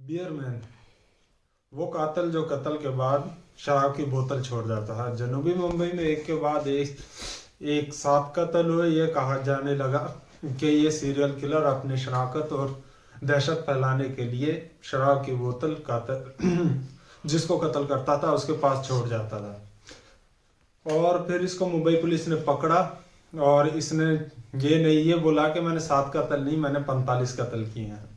Beer man वो कातिल जो कत्ल के बाद शराब की बोतल छोड़ जाता है। जनूबी मुंबई में एक के बाद एक सात कत्ल हुए। ये कहा जाने लगा कि ये सीरियल किलर अपनी शनाख्त और दहशत फैलाने के लिए शराब की बोतल कातिल जिसको कत्ल करता था उसके पास छोड़ जाता था। और फिर इसको मुंबई पुलिस ने पकड़ा और इसने ये बोला कि मैंने 7 कत्ल नहीं, मैंने 45 कत्ल किए हैं।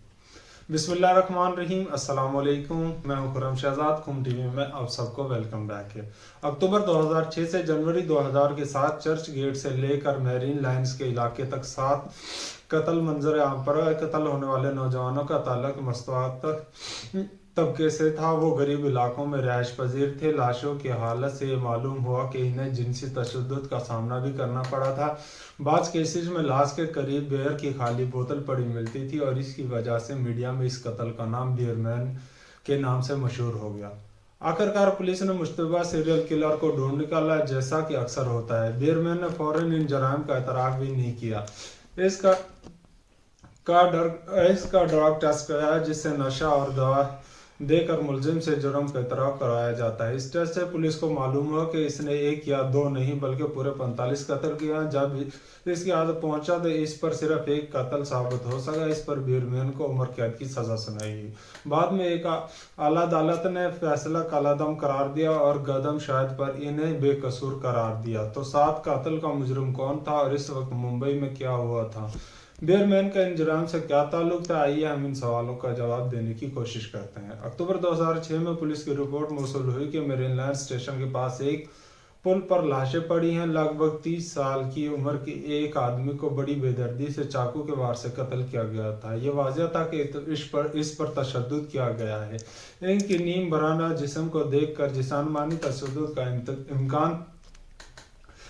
बिस्मिल्लाहिर्रहमानिर्रहीम, अस्सलाम वालेकुम। मैं हूं खुर्रम शहजाद। खुम टीवी में आप सबको वेलकम बैक है। अक्टूबर 2006 से जनवरी 2000 के साथ चर्च गेट से लेकर मैरीन लाइन्स के इलाके तक 7 कत्ल मंजर आम पर। कत्ल होने वाले नौजवानों का ताल्लुक मस्तवात तबके से था। वो गरीब इलाकों में रहायश पजीर थे। लाशों की हालत से ये मालूम हुआ कि इन्हें जिनसी तशद्दुद का सामना भी करना पड़ा था। बाज़ केसेस में लाश के करीब बियर की खाली बोतल पड़ी मिलती थी और इसकी वजह से मीडिया में इस कत्ल का नाम बियरमैन के नाम से मशहूर हो गया। आखिरकार पुलिस ने मुश्तबा सीरियल किलर को ढूंढ निकाला, जैसा कि अक्सर होता है। बियरमैन ने फौरन इन जराइम का एतराफ़ भी नहीं किया। इसका ड्रग टेस्ट कराया, जिससे नशा और दवा देकर मुलजिम से जुर्म का एतराफ़ करवाया जाता है। इस टेस्ट से पुलिस को मालूम हुआ कि इसने 1 या 2 नहीं बल्कि पूरे 45 कत्ल किया। जब इसकी आदत पहुंचा तो इस पर सिर्फ 1 कत्ल साबित हो सका। इस पर बियरमैन को उम्र कैद की सज़ा सुनाई गई। बाद में एक आला अदालत ने फैसला कालादम करार दिया और गदम शाहिद पर इन्हें बेकसूर करार दिया। तो 7 कत्ल का मुजरिम कौन था और इस वक्त मुंबई में क्या हुआ था? बियरमैन का इन जुर्म से क्या ताल्लुक था? आइए हम इन सवालों का जवाब देने की कोशिश करते हैं। अक्टूबर 2006 में पुलिस की रिपोर्ट मौसूल हुई कि मेरीन लाइन स्टेशन के पास एक पुल पर लाशें पड़ी हैं। लगभग 30 साल की उम्र के एक आदमी को बड़ी बेदर्दी से चाकू के वार से कत्ल किया गया था। यह वाज़ेह था कि इस पर तशद्दुद किया गया है। इनकी नीम बराना जिस्म को देखकर जिस्मानी तशद्दुद का इम्कान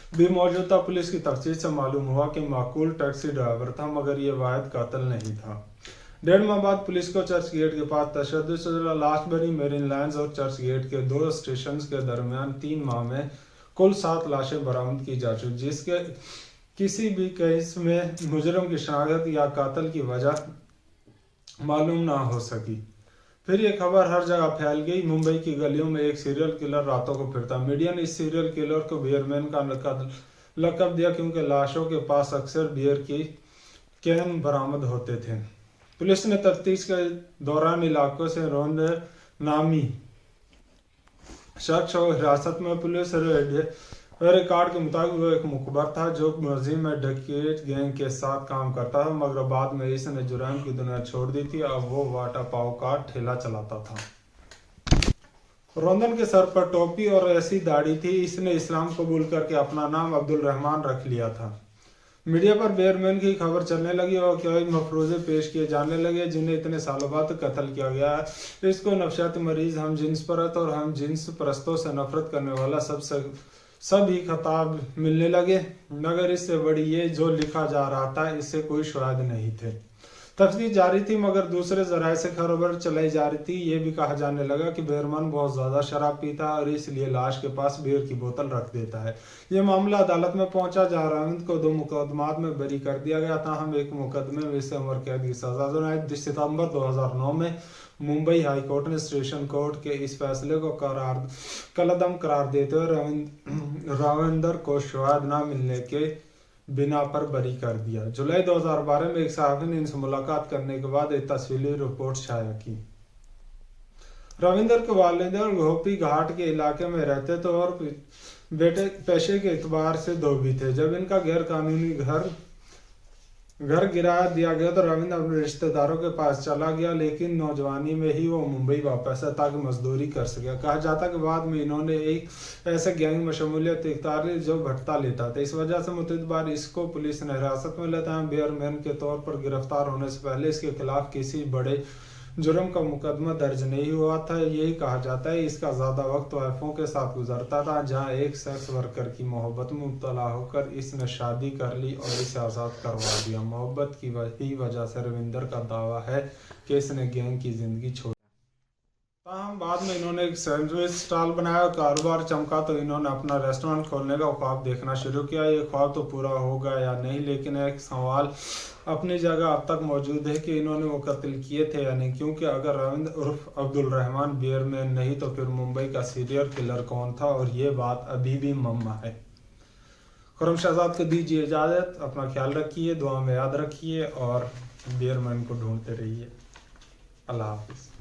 भी मौजूद था। पुलिस की तफ्तीश से मालूम हुआ कि माकूल टैक्सी ड्राइवर था, मगर ये वाहिद कातिल नहीं था। 1.5 माह बाद पुलिस को चर्च गेट के पास तशद्दुद से लाश बरी। मेरीन लाइन्स और चर्च गेट के 2 स्टेशन के दरमियान 3 माह में कुल 7 लाशें बरामद की जा चुकी, जिसके किसी भी केस में मुजरिम की शनाख्त या कातिल की वजह मालूम ना हो सकी। फिर ये खबर हर जगह फैल गई। मुंबई की गलियों में एक सीरियल किलर रातों को फिरता। मीडिया ने इस सीरियल किलर को बियरमैन का लक़ब दिया, क्योंकि लाशों के पास अक्सर बियर की कैन बरामद होते थे। पुलिस ने तफ्तीश के दौरान इलाकों से रोंद नामी शख्स को हिरासत में। पुलिस रिकॉर्ड के मुताबिक वो एक मुखबर था जो मुलजिम में डकैत गैंग के साथ काम करता था, मगर बाद में इसने जुर्म की दुनिया छोड़ दी थी। अब वो वाटा पाव का ठेला चलाता था। रोंदन के सर पर टोपी और ऐसी दाढ़ी थी। इसने इस्लाम कबूल करके अपना नाम अब्दुल रहमान रख लिया था। मीडिया पर बियरमैन की खबर चलने लगी और कई मफरूज़े पेश किए जाने लगे जिन्हें इतने सालों बाद कत्ल किया गया है। इसको नफसियाती मरीज, हम जिन्स परस्त और हम जिन्स परस्तों से नफरत करने वाला सभी खिताब मिलने लगे, मगर इससे बड़ी ये जो लिखा जा रहा था इससे कोई शवाहिद नहीं थे। तफ्तीश जारी थी, मगर दूसरे जराये से खबर चलाई जा रही थी। ये भी कहा जाने लगा कि बियरमैन बहुत ज़्यादा शराब पीता है और इसलिए लाश के पास बियर की बोतल रख देता है। ये मामला अदालत में पहुंचा, जहां राविंद को 2 मुकदमात में बरी कर दिया गया था। हम एक मुकदमे में इसे उम्र कैद की सजा सुनाई। सितंबर 2009 में मुंबई हाई कोर्ट ने स्टेशन कोर्ट के इस फैसले को कलअदम करार देते हुए राविंदर को शवाहिद न मिलने के बिना पर बरी कर दिया। जुलाई 2012 में एक सहाफ़ी ने इनसे मुलाकात करने के बाद एक तफसीली रिपोर्ट शाया की। रविंदर के वालिदैन गोपी घाट के इलाके में रहते थे और बेटे पेशे के एतबार से धोबी थे। जब इनका गैर कानूनी घर गिरा दिया गया तो रविंद्र अपने रिश्तेदारों के पास चला गया, लेकिन नौजवानी में ही वो मुंबई वापस आया ताकि मजदूरी कर सके। कहा जाता कि बाद में इन्होंने एक ऐसे गैंग में शमूलियत इख्तियार ली जो भटता लेता था। इस वजह से मुतअद्दिद बार इसको पुलिस ने हिरासत में लेता है। बियरमैन के तौर पर गिरफ्तार होने से पहले इसके खिलाफ किसी बड़े जुर्म का मुकदमा दर्ज नहीं हुआ था। यही कहा जाता है इसका ज़्यादा वक्त वाइफों के साथ गुजरता था, जहां एक सेक्स वर्कर की मोहब्बत में मुब्तला होकर इसने शादी कर ली और इसे आज़ाद करवा दिया। मोहब्बत की वजह से रविंदर का दावा है कि इसने गैंग की ज़िंदगी छोड़ी। ताहम बाद बाद में इन्होंने एक सैंडविच स्टॉल बनाया, कारोबार चमका तो इन्होंने अपना रेस्टोरेंट खोलने का ख्वाब देखना शुरू किया। ये ख्वाब तो पूरा होगा या नहीं, लेकिन एक सवाल अपनी जगह अब तक मौजूद है कि इन्होंने वो कत्ल किए थे या नहीं, क्योंकि अगर रविंद्र उर्फ अब्दुल रहमान बेयरमैन नहीं तो फिर मुंबई का सीरियल किलर कौन था, और ये बात अभी भी मम्मा है। खुर्रम शहजाद को दीजिए इजाज़त, अपना ख्याल रखिए, दुआ में याद रखिए और बेयरमैन को ढूंढते रहिए। अल्लाह हाफिज़।